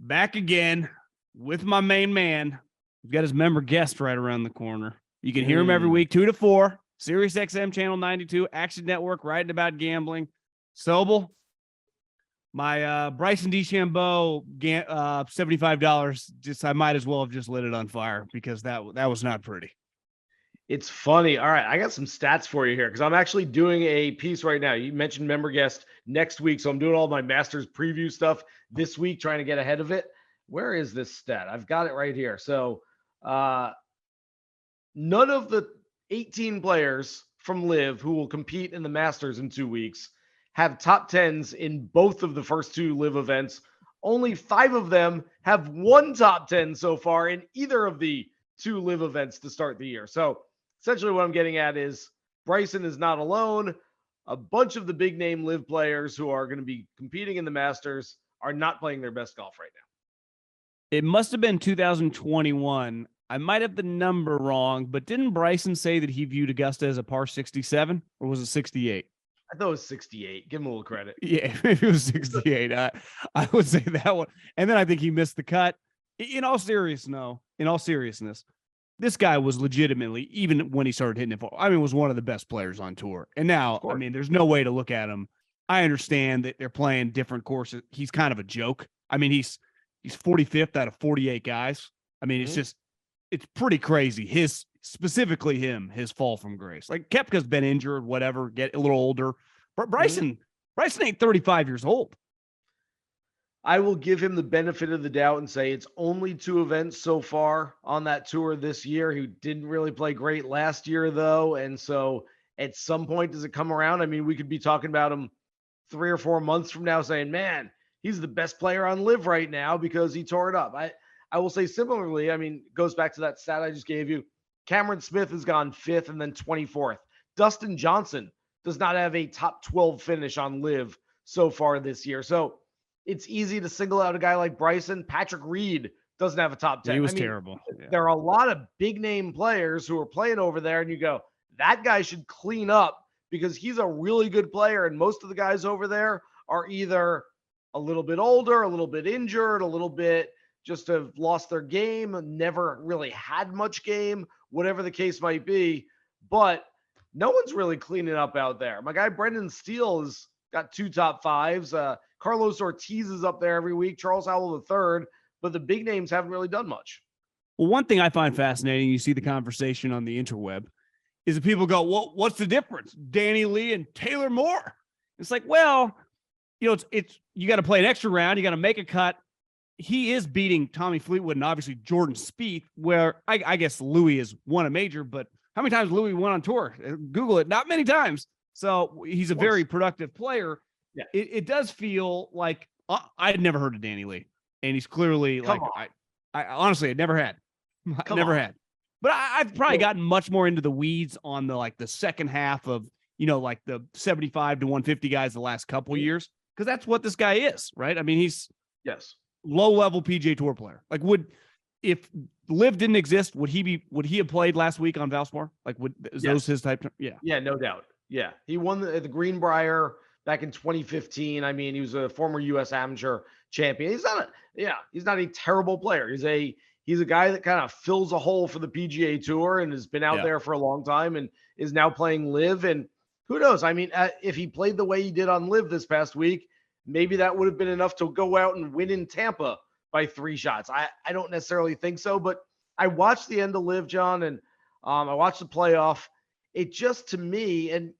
Back again with my main man. We've got his member guest right around the corner. You can hear him every week, 2 to 4, Sirius XM Channel 92, Action Network, writing about gambling. Sobel, my Bryson DeChambeau $75, just I might as well have just lit it on fire because that was not pretty. It's funny. All right, I got some stats for you here because I'm actually doing a piece right now. You mentioned member guest next week, so I'm doing all my Masters preview stuff this week, trying to get ahead of it. Where is this stat? I've got it right here. So none of the 18 players from LIV who will compete in the Masters in 2 weeks have top 10s in both of the first 2 LIV events. Only 5 of them have one top 10 so far in either of the 2 LIV events to start the year. So essentially what I'm getting at is Bryson is not alone. A bunch of the big name LIV players who are going to be competing in the Masters are not playing their best golf right now. It must have been 2021. I might have the number wrong, but didn't Bryson say that he viewed Augusta as a par 67 or was it 68? I thought it was 68. Give him a little credit. Yeah, maybe it was 68. I would say that one. And then I think he missed the cut. In all seriousness, this guy was legitimately, even when he started hitting it, was one of the best players on tour. And now, there's no way to look at him. I understand that they're playing different courses. He's kind of a joke. He's 45th out of 48 guys. It's pretty crazy. His fall from grace. Like Koepka's been injured, whatever, get a little older. But Bryson ain't 35 years old. I will give him the benefit of the doubt and say it's only 2 events so far on that tour this year. He didn't really play great last year, though. And so at some point, does it come around? We could be talking about him 3 or 4 months from now saying, man, he's the best player on LIV right now because he tore it up. I will say similarly, it goes back to that stat I just gave you. Cameron Smith has gone 5th and then 24th. Dustin Johnson does not have a top 12 finish on LIV so far this year. So it's easy to single out a guy like Bryson. Patrick Reed doesn't have a top 10. He was terrible. Yeah. There are a lot of big name players who are playing over there, and you go, that guy should clean up because he's a really good player. And most of the guys over there are either a little bit older, a little bit injured, a little bit just have lost their game, never really had much game, whatever the case might be. But no one's really cleaning up out there. My guy Brendan Steele has got 2 top 5s. Carlos Ortiz is up there every week. Charles Howell III. But the big names haven't really done much. Well, one thing I find fascinating, you see the conversation on the interweb, is that people go, well, what's the difference? Danny Lee and Taylor Moore. It's like, well, it's you got to play an extra round. You got to make a cut. He is beating Tommy Fleetwood and obviously Jordan Spieth, where I guess Louis has won a major, but how many times Louis won on tour? Google it. Not many times. So he's a very productive player. Yeah. It does feel like I had never heard of Danny Lee, and he's clearly I honestly had never had. But I've probably gotten much more into the weeds on the second half of, the 75 to 150 guys the last couple of years, because that's what this guy is, right? He's low-level PGA Tour player. If LIV didn't exist, would he have played last week on Valspar? Those his type? Yeah, no doubt. Yeah, he won the Greenbrier back in 2015. He was a former U.S. amateur champion. He's not a terrible player. He's a guy that kind of fills a hole for the PGA Tour and has been out there for a long time and is now playing LIV. And who knows? If he played the way he did on LIV this past week, maybe that would have been enough to go out and win in Tampa by 3 shots. I don't necessarily think so, but I watched the end of LIV, John, and I watched the playoff. It just, to me, and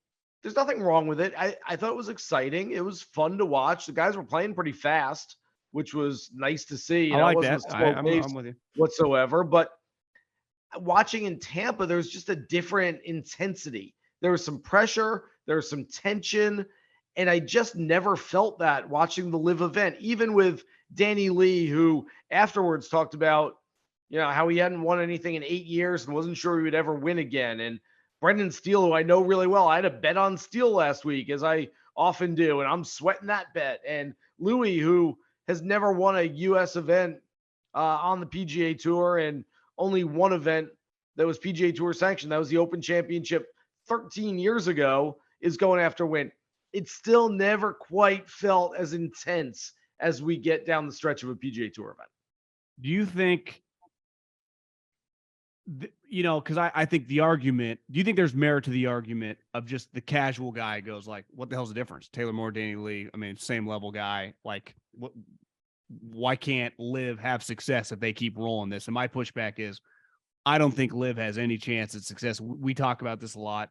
there's nothing wrong with it. I thought it was exciting. It was fun to watch. The guys were playing pretty fast, which was nice to see. I like that. I'm with you. Whatsoever. But watching in Tampa, there's just a different intensity. There was some pressure. There was some tension. And I just never felt that watching the LIV event, even with Danny Lee, who afterwards talked about, how he hadn't won anything in 8 years and wasn't sure he would ever win again. And Brendan Steele, who I know really well, I had a bet on Steele last week, as I often do, and I'm sweating that bet. And Louis, who has never won a U.S. event on the PGA Tour, and only one event that was PGA Tour sanctioned, that was the Open Championship 13 years ago, is going after win. It still never quite felt as intense as we get down the stretch of a PGA Tour event. Do you think, because I think the argument, do you think there's merit to the argument of just the casual guy goes like, what the hell's the difference? Taylor Moore, Danny Lee, I mean, same level guy. Like, why can't LIV have success if they keep rolling this? And my pushback is, I don't think LIV has any chance at success. We talk about this a lot.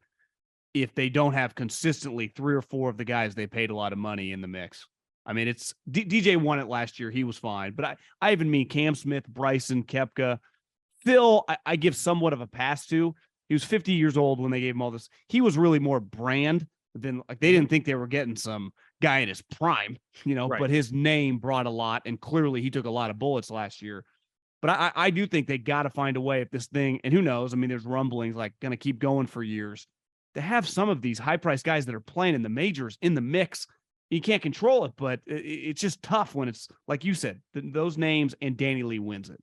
If they don't have consistently 3 or 4 of the guys they paid a lot of money in the mix. I mean, it's DJ won it last year. He was fine. But I even mean Cam Smith, Bryson, Koepka. Phil, I give somewhat of a pass to. He was 50 years old when they gave him all this. He was really more brand than, like, they didn't think they were getting some guy in his prime, Right. But his name brought a lot. And clearly he took a lot of bullets last year. But I do think they got to find a way if this thing, and who knows, I mean, there's rumblings like going to keep going for years, to have some of these high-priced guys that are playing in the majors in the mix. You can't control it, but it's just tough when it's, like you said, those names, and Danny Lee wins it.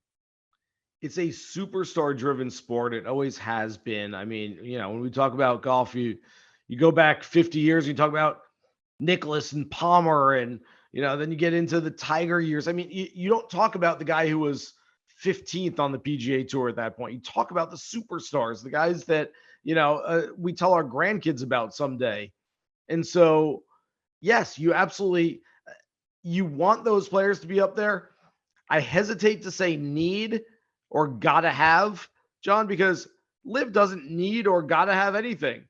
It's a superstar-driven sport. It always has been. I mean, when we talk about golf, you go back 50 years, you talk about Nicklaus and Palmer, and, then you get into the Tiger years. I mean, you don't talk about the guy who was 15th on the PGA Tour at that point. You talk about the superstars, the guys that, we tell our grandkids about someday. And so, yes, you absolutely, you want those players to be up there. I hesitate to say need or gotta have, John, because LIV doesn't need or gotta have anything.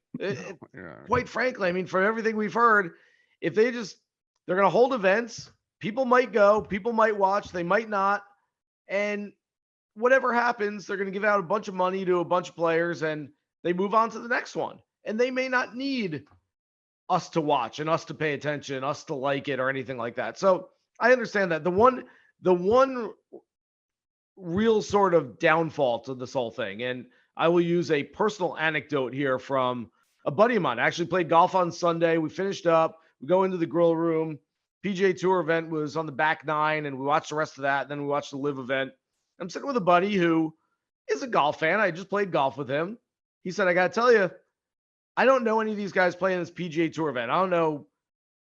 Quite frankly, I mean, from everything we've heard, if they're going to hold events, people might go, people might watch, they might not. And whatever happens, they're going to give out a bunch of money to a bunch of players and they move on to the next one. And they may not need us to watch and us to pay attention, us to like it or anything like that. So I understand that. The one real sort of downfall to this whole thing, and I will use a personal anecdote here from a buddy of mine. I actually played golf on Sunday. We finished up. We go into the grill room. PGA Tour event was on the back 9, and we watched the rest of that. And then we watched the LIV event. I'm sitting with a buddy who is a golf fan. I just played golf with him. He said, I got to tell you, I don't know any of these guys playing this PGA Tour event. I don't know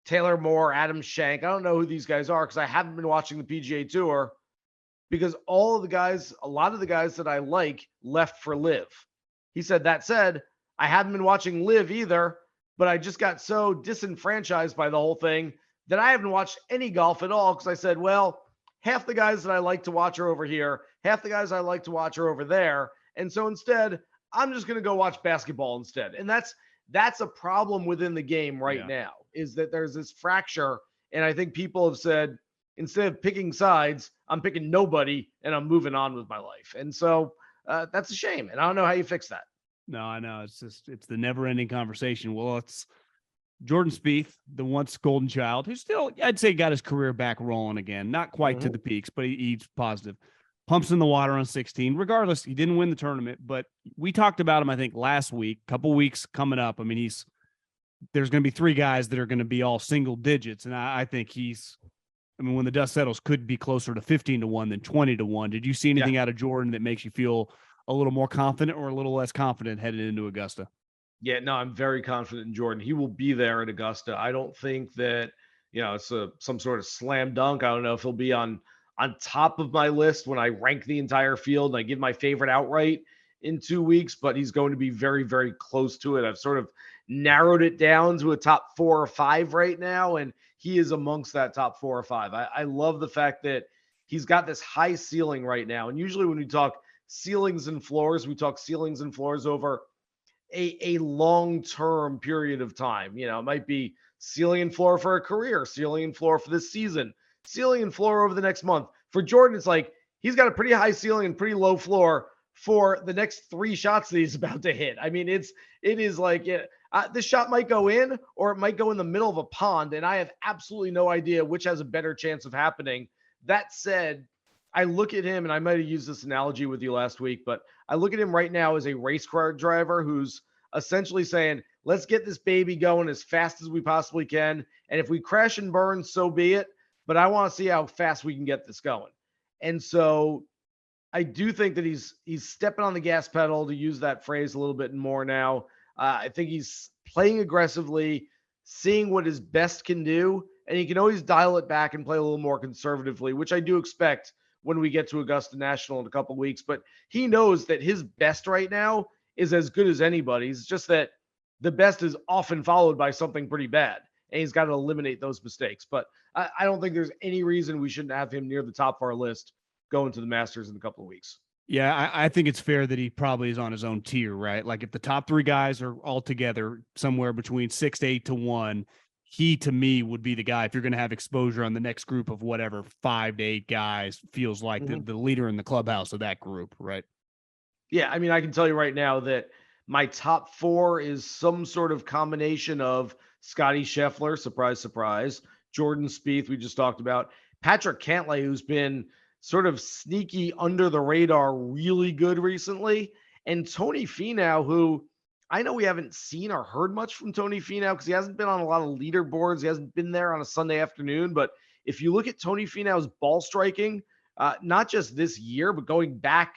Taylor Moore, Adam Schenk. I don't know who these guys are because I haven't been watching the PGA Tour, because a lot of the guys that I like left for LIV. He said, that said, I haven't been watching LIV either, but I just got so disenfranchised by the whole thing that I haven't watched any golf at all, because I said, well, half the guys that I like to watch are over here. Half the guys I like to watch are over there. And so instead, I'm just going to go watch basketball instead. And that's a problem within the game right now, is that there's this fracture. And I think people have said, instead of picking sides, I'm picking nobody and I'm moving on with my life. And so that's a shame. And I don't know how you fix that. No, I know. It's the never ending conversation. Well, it's Jordan Spieth, the once golden child, who still, I'd say, got his career back rolling again. Not quite to the peaks, but he's positive. Pumps in the water on 16. Regardless, he didn't win the tournament, but we talked about him, I think, last week, couple weeks coming up. I mean, there's going to be 3 guys that are going to be all single digits. And I think when the dust settles, could be closer to 15-1 than 20-1. Did you see anything out of Jordan that makes you feel a little more confident or a little less confident headed into Augusta? Yeah, no, I'm very confident in Jordan. He will be there at Augusta. I don't think that, it's some sort of slam dunk. I don't know if he'll be on top of my list when I rank the entire field and I give my favorite outright in 2 weeks, but he's going to be very, very close to it. I've sort of narrowed it down to a top 4 or 5 right now, and he is amongst that top 4 or 5. I love the fact that he's got this high ceiling right now. And usually when we talk ceilings and floors, we talk ceilings and floors over a long-term period of time. It might be ceiling and floor for a career, ceiling and floor for this season, ceiling and floor over the next month. For Jordan, it's like he's got a pretty high ceiling and pretty low floor for the next 3 shots that he's about to hit. I mean, it is like this shot might go in or it might go in the middle of a pond, and I have absolutely no idea which has a better chance of happening. That said, I look at him, and I might have used this analogy with you last week, but I look at him right now as a race car driver who's essentially saying, let's get this baby going as fast as we possibly can. And if we crash and burn, so be it. But I want to see how fast we can get this going. And so I do think that he's stepping on the gas pedal, to use that phrase a little bit more now. I think he's playing aggressively, seeing what his best can do, and he can always dial it back and play a little more conservatively, which I do expect when we get to Augusta National in a couple of weeks. But he knows that his best right now is as good as anybody's. It's just that the best is often followed by something pretty bad, and he's got to eliminate those mistakes. But I don't think there's any reason we shouldn't have him near the top of our list going to the Masters in a couple of weeks. Yeah, I think it's fair that he probably is on his own tier, right? Like if the top three guys are all together somewhere between 6 to 8 to 1, he to me would be the guy. If you're going to have exposure on the next group of whatever 5 to 8 guys, feels like the leader in the clubhouse of that group, right? Yeah, I mean, I can tell you right now that my top 4 is some sort of combination of Scottie Scheffler, surprise, surprise, Jordan Spieth, we just talked about, Patrick Cantlay, who's been sort of sneaky under the radar, really good recently, and Tony Finau, who I know we haven't seen or heard much from Tony Finau because he hasn't been on a lot of leaderboards. He hasn't been there on a Sunday afternoon. But if you look at Tony Finau's ball striking, not just this year, but going back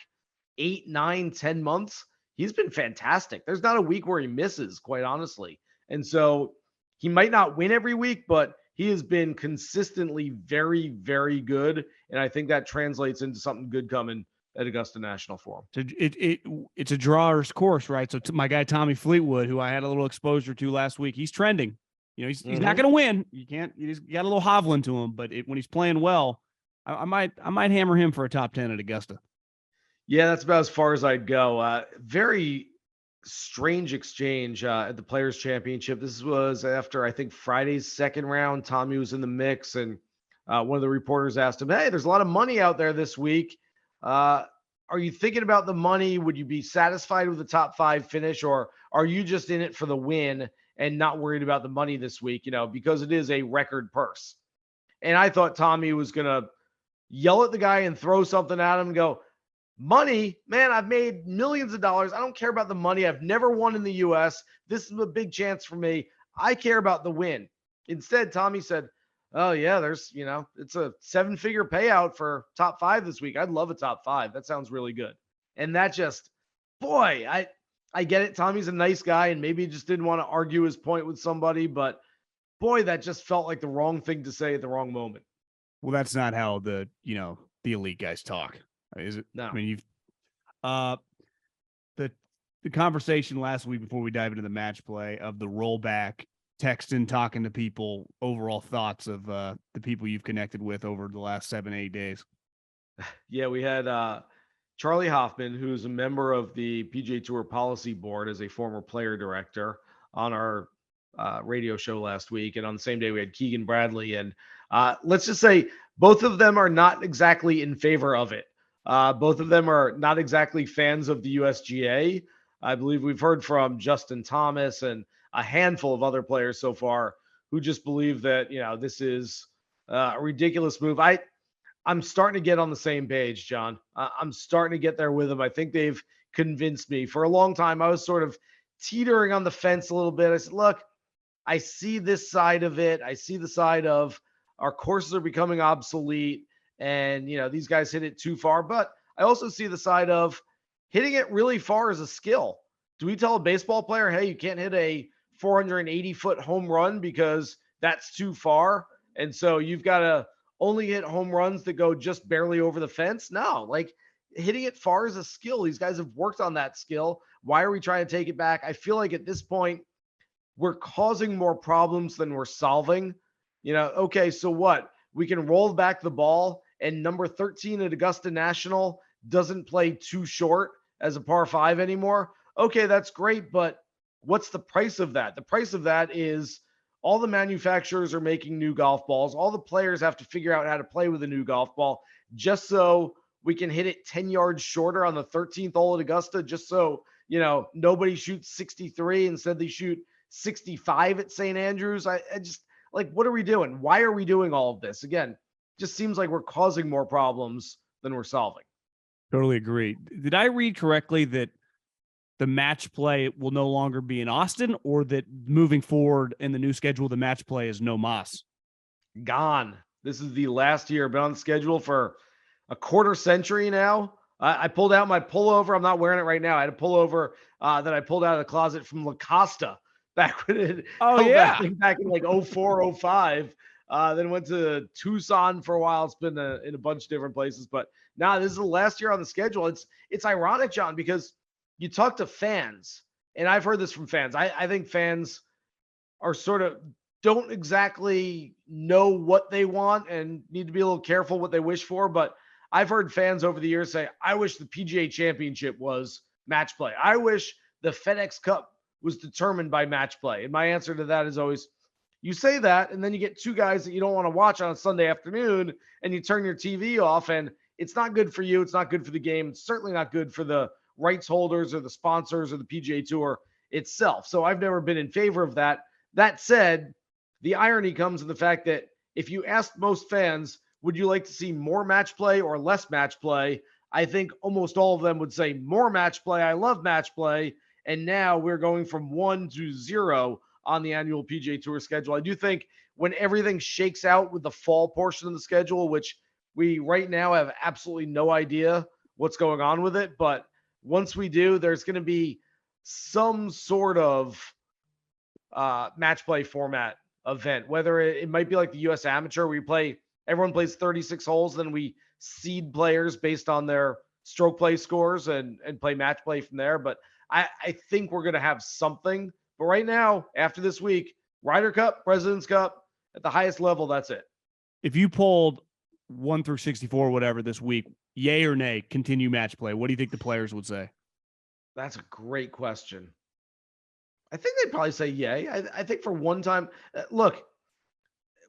8, 9, 10 months, he's been fantastic. There's not a week where he misses, quite honestly. And so he might not win every week, but he has been consistently very, very good. And I think that translates into something good coming at Augusta National for him. So it's a drawer's course, right? So my guy Tommy Fleetwood, who I had a little exposure to last week, he's trending. You know, he's not going to win. You got a little hovling to him, but when he's playing well, I might hammer him for a top 10 at Augusta. Yeah, that's about as far as I'd go. Very strange exchange at the Players Championship. This was after, I think, Friday's second round. Tommy was in the mix, and one of the reporters asked him, "Hey, there's a lot of money out there this week. Are you thinking about the money? Would you be satisfied with the top 5 finish, or are you just in it for the win and not worried about the money this week, you know, because it is a record purse?" And I thought Tommy was going to yell at the guy and throw something at him and go, "Money, man, I've made millions of dollars. I don't care about the money. I've never won in the US. This is a big chance for me. I care about the win." Instead, Tommy said, "Oh yeah, there's, you know, it's a 7-figure payout for top 5 this week. I'd love a top 5. That sounds really good." And that just, boy, I get it. Tommy's a nice guy and maybe he just didn't want to argue his point with somebody, but boy, that just felt like the wrong thing to say at the wrong moment. Well, that's not how the elite guys talk, is it? No. I mean, the conversation last week before we dive into the match play of the rollback, texting, talking to people, overall thoughts of the people you've connected with over the last 7-8 days. Yeah, we had Charlie Hoffman, who's a member of the PGA Tour Policy Board as a former player director, on our radio show last week. And on the same day, we had Keegan Bradley. And let's just say both of them are not exactly in favor of it. Both of them are not exactly fans of the USGA. I believe we've heard from Justin Thomas and a handful of other players so far who just believe that, you know, this is a ridiculous move. I'm starting to get on the same page, John. I'm starting to get there with them. I think they've convinced me. For a long time, I was sort of teetering on the fence a little bit. I said, look, I see this side of it. I see the side of our courses are becoming obsolete and, you know, these guys hit it too far. But I also see the side of hitting it really far is a skill. Do we tell a baseball player, hey, you can't hit a 480-foot home run because that's too far, and so you've got to only hit home runs that go just barely over the fence? No, like, hitting it far is a skill. These guys have worked on that skill. Why are we trying to take it back? I feel like at this point, we're causing more problems than we're solving. You know, okay, so what? We can roll back the ball, and number 13 at Augusta National doesn't play too short as a par 5 anymore. Okay, that's great, but what's the price of that? The price of that is all the manufacturers are making new golf balls. All the players have to figure out how to play with a new golf ball just so we can hit it 10 yards shorter on the 13th hole at Augusta, just so, you know, nobody shoots 63. Instead, they shoot 65 at St. Andrews. I just, like, what are we doing? Why are we doing all of this? Again, just seems like we're causing more problems than we're solving. Totally agree. Did I read correctly that the match play will no longer be in Austin, or that moving forward in the new schedule, the match play is no mas? Gone. This is the last year. Been on the schedule for a quarter century now. I pulled out my pullover. I'm not wearing it right now. I had a pullover that I pulled out of the closet from La Costa back when it back in like 04, 05. Then went to Tucson for a while. It's been in a bunch of different places, but now this is the last year on the schedule. It's ironic, John, because you talk to fans, and I've heard this from fans. I think fans are sort of don't exactly know what they want and need to be a little careful what they wish for. But I've heard fans over the years say, I wish the PGA Championship was match play. I wish the FedEx Cup was determined by match play. And my answer to that is always, you say that, and then you get two guys that you don't want to watch on a Sunday afternoon, and you turn your TV off, and it's not good for you. It's not good for the game. It's certainly not good for the rights holders or the sponsors or the PGA Tour itself. So I've never been in favor of that. That said, the irony comes in the fact that if you asked most fans, would you like to see more match play or less match play? I think almost all of them would say more match play. I love match play. And now we're going from 1 to 0 on the annual PGA Tour schedule. I do think when everything shakes out with the fall portion of the schedule, which we right now have absolutely no idea what's going on with it, but once we do, there's going to be some sort of match play format event, whether it might be like the US Amateur where everyone plays 36 holes, then we seed players based on their stroke play scores and play match play from there. But I think we're going to have something. But right now, after this week, Ryder Cup, President's Cup, at the highest level, that's it. If you polled 1 through 64, whatever, this week, yay or nay, continue match play, what do you think the players would say? That's a great question. I think they'd probably say yay. I think for one time, look,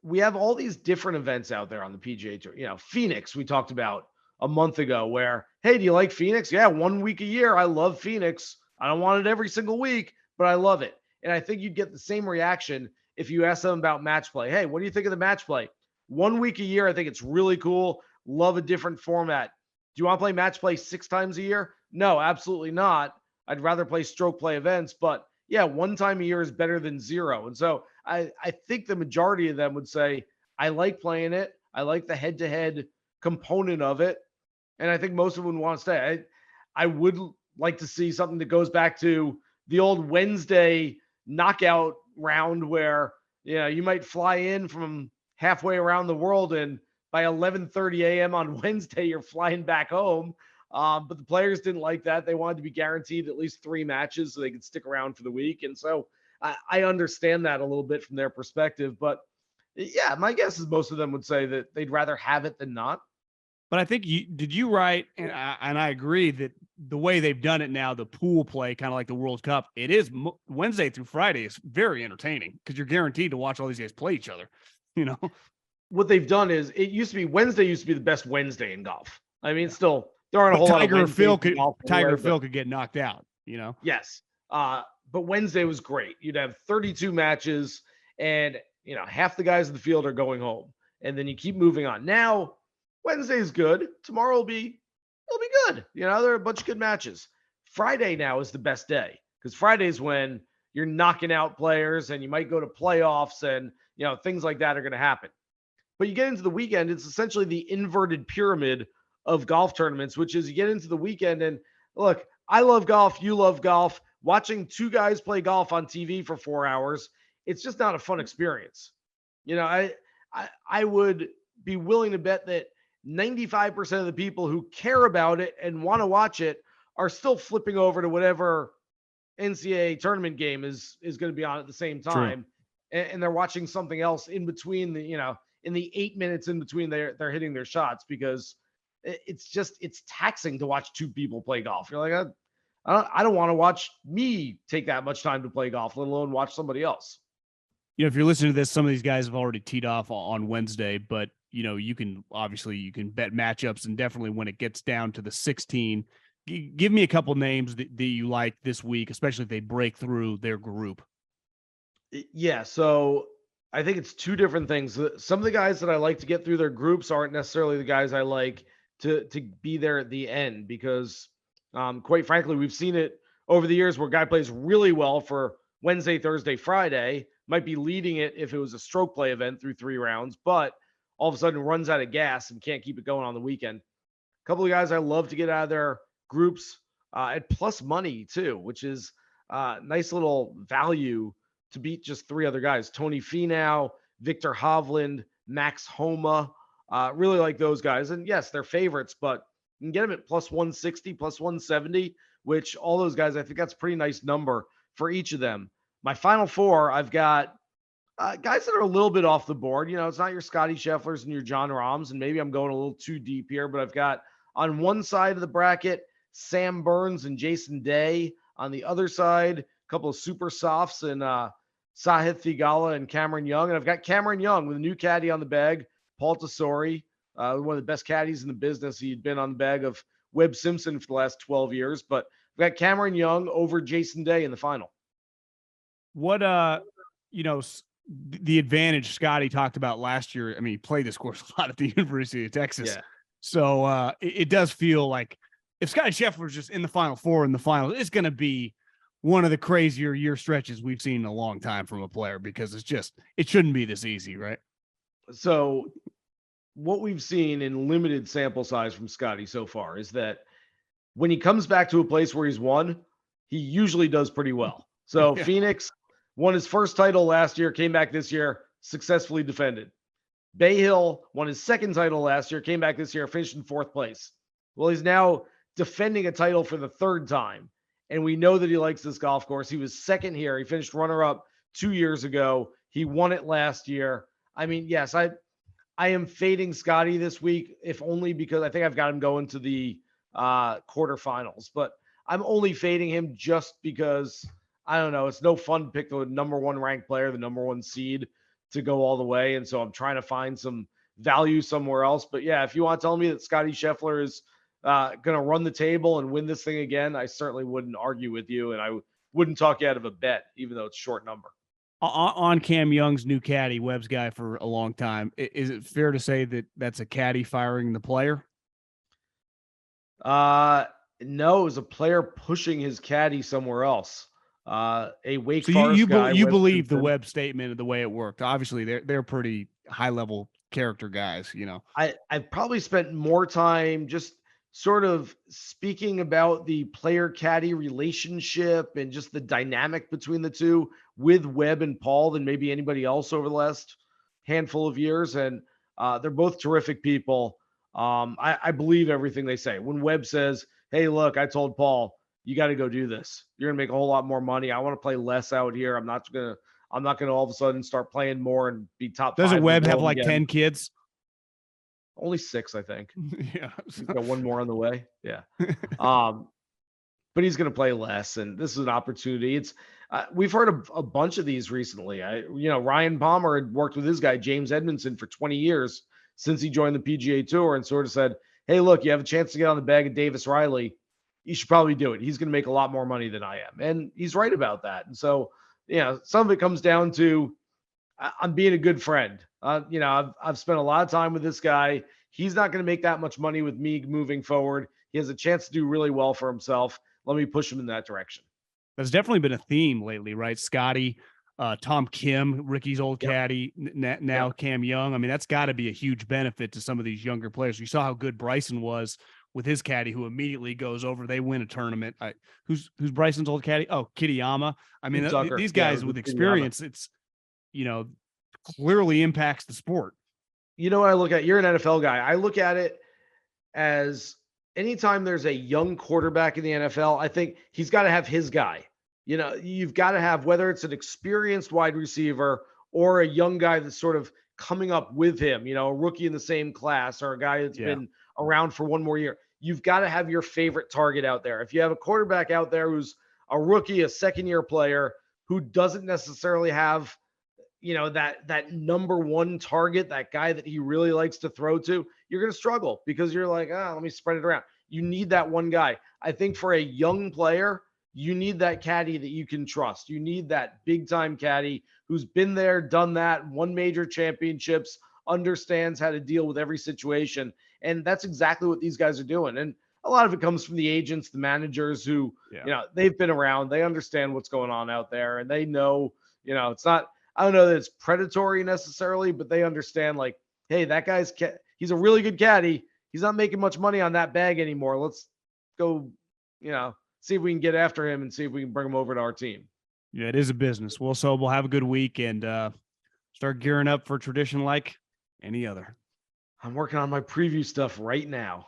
we have all these different events out there on the PGA Tour. You know, Phoenix, we talked about a month ago where, hey, do you like Phoenix? Yeah, 1 week a year. I love Phoenix. I don't want it every single week, but I love it. And I think you'd get the same reaction if you ask them about match play. Hey, what do you think of the match play? 1 week a year, I think it's really cool. Love a different format. Do you want to play match play 6 times a year? No, absolutely not. I'd rather play stroke play events, but yeah, 1 time a year is better than 0. And so I think the majority of them would say, I like playing it. I like the head-to-head component of it. And I think most of them would want to stay. I would like to see something that goes back to the old Wednesday knockout round where, you know, you might fly in from halfway around the world and by 11:30 a.m. on Wednesday, you're flying back home. But the players didn't like that. They wanted to be guaranteed at least 3 matches so they could stick around for the week. And so I understand that a little bit from their perspective. But yeah, my guess is most of them would say that they'd rather have it than not. But I think you write, and I agree that the way they've done it now, the pool play, kind of like the World Cup, it is Wednesday through Friday is very entertaining because you're guaranteed to watch all these guys play each other. You know, what they've done is Wednesday used to be the best Wednesday in golf. I mean, still there aren't a whole Tiger lot of Phil could get knocked out. You know, yes, but Wednesday was great. You'd have 32 matches, and you know half the guys in the field are going home, and then you keep moving on. Now Wednesday is good. Tomorrow it'll be good. You know, there are a bunch of good matches. Friday now is the best day because Friday's when you're knocking out players and you might go to playoffs and, you know, things like that are going to happen. But you get into the weekend, it's essentially the inverted pyramid of golf tournaments, which is you get into the weekend and look, I love golf. You love golf. Watching 2 guys play golf on TV for 4 hours, it's just not a fun experience. You know, I would be willing to bet that 95% of the people who care about it and want to watch it are still flipping over to whatever NCAA tournament game is going to be on at the same time. And they're watching something else in between in the 8 minutes in between they're hitting their shots because it's taxing to watch 2 people play golf. You're like, I don't want to watch me take that much time to play golf, let alone watch somebody else. You know, if you're listening to this, some of these guys have already teed off on Wednesday, but you know, you can bet matchups, and definitely when it gets down to the 16, give me a couple names that you like this week, especially if they break through their group. Yeah, so I think it's 2 different things. Some of the guys that I like to get through their groups aren't necessarily the guys I like to be there at the end because, quite frankly, we've seen it over the years where a guy plays really well for Wednesday, Thursday, Friday, might be leading it if it was a stroke play event through 3 rounds, but all of a sudden runs out of gas and can't keep it going on the weekend. A couple of guys I love to get out of their groups at plus money too, which is nice little value to beat just 3 other guys. Tony Finau, Victor Hovland, Max Homa. Really like those guys. And yes, they're favorites, but you can get them at plus 160, plus 170, which all those guys, I think that's a pretty nice number for each of them. My final four, I've got guys that are a little bit off the board. It's not your Scottie Schefflers and your Jon Rahms, and maybe I'm going a little too deep here, but I've got on one side of the bracket, Sam Burns and Jason Day. On the other side, a couple of super softs and Sahith Theegala and Cameron Young. And I've got Cameron Young with a new caddy on the bag, Paul Tesori, one of the best caddies in the business. He'd been on the bag of Webb Simpson for the last 12 years, but I've got Cameron Young over Jason Day in the final. What, the advantage Scottie talked about last year. I mean, he played this course a lot at the University of Texas. Yeah. So it does feel like if Scottie Scheffler's just in the final four in the final, it's going to be one of the crazier year stretches we've seen in a long time from a player, because it shouldn't be this easy, right? So what we've seen in limited sample size from Scottie so far is that when he comes back to a place where he's won, he usually does pretty well. So Yeah. Phoenix won his first title last year, came back this year, successfully defended. Bay Hill won his second title last year, came back this year, finished in fourth place. Well, he's now defending a title for the third time, and we know that he likes this golf course. He was second here. He finished runner-up 2 years ago. He won it last year. I mean, yes, I am fading Scottie this week, if only because I think I've got him going to the quarterfinals, but I'm only fading him just because, I don't know, it's no fun to pick the number one ranked player, the number one seed, to go all the way. And so I'm trying to find some value somewhere else. But yeah, if you want to tell me that Scottie Scheffler is going to run the table and win this thing again, I certainly wouldn't argue with you. And I wouldn't talk you out of a bet, even though it's short number. On Cam Young's new caddy, Webb's guy for a long time, is it fair to say that that's a caddy firing the player? No, it was a player pushing his caddy somewhere else. A Wake So Forest you guy. you believe the Webb statement of the way it worked? Obviously, they're pretty high level character guys. I've probably spent more time just sort of speaking about the player caddy relationship and just the dynamic between the two with Webb and Paul than maybe anybody else over the last handful of years. And they're both terrific people. I believe everything they say. When Webb says, "Hey, look, I told Paul, you got to go do this. You're going to make a whole lot more money. I want to play less out here. I'm not going to all of a sudden start playing more and be top five." Doesn't Webb have like again. 10 kids? Only 6, I think. Yeah. He's got one more on the way. Yeah. But he's going to play less, and this is an opportunity. It's we've heard a bunch of these recently. Ryan Palmer had worked with his guy, James Edmondson, for 20 years since he joined the PGA Tour, and sort of said, "Hey, look, you have a chance to get on the bag of Davis Riley. You should probably do it. He's going to make a lot more money than I am." And he's right about that. And so, some of it comes down to I'm being a good friend. I've spent a lot of time with this guy. He's not going to make that much money with me moving forward. He has a chance to do really well for himself. Let me push him in that direction. That's definitely been a theme lately, right? Scottie, Tom Kim, Ricky's old caddy, now Cam Young. I mean, that's got to be a huge benefit to some of these younger players. You saw how good Bryson was with his caddy, who immediately goes over. They win a tournament. Who's Bryson's old caddy? Oh, Kitayama. I mean, these guys with experience, it's, clearly impacts the sport. I look at, you're an NFL guy. I look at it as anytime there's a young quarterback in the NFL, I think he's got to have his guy. You've got to have, whether it's an experienced wide receiver or a young guy that's sort of coming up with him, a rookie in the same class or a guy that's been around for one more year. You've got to have your favorite target out there. If you have a quarterback out there who's a rookie, a second-year player who doesn't necessarily have, that number one target, that guy that he really likes to throw to, you're going to struggle because you're like, let me spread it around. You need that one guy. I think for a young player, you need that caddy that you can trust. You need that big-time caddy who's been there, done that, won major championships, understands how to deal with every situation. And that's exactly what these guys are doing. And a lot of it comes from the agents, the managers who, they've been around. They understand what's going on out there. And they know, it's not, I don't know that it's predatory necessarily, but they understand, like, hey, that guy's he's a really good caddy. He's not making much money on that bag anymore. Let's go, see if we can get after him and see if we can bring him over to our team. Yeah, it is a business. Well, so we'll have a good week and start gearing up for tradition like Any other? I'm working on my preview stuff right now.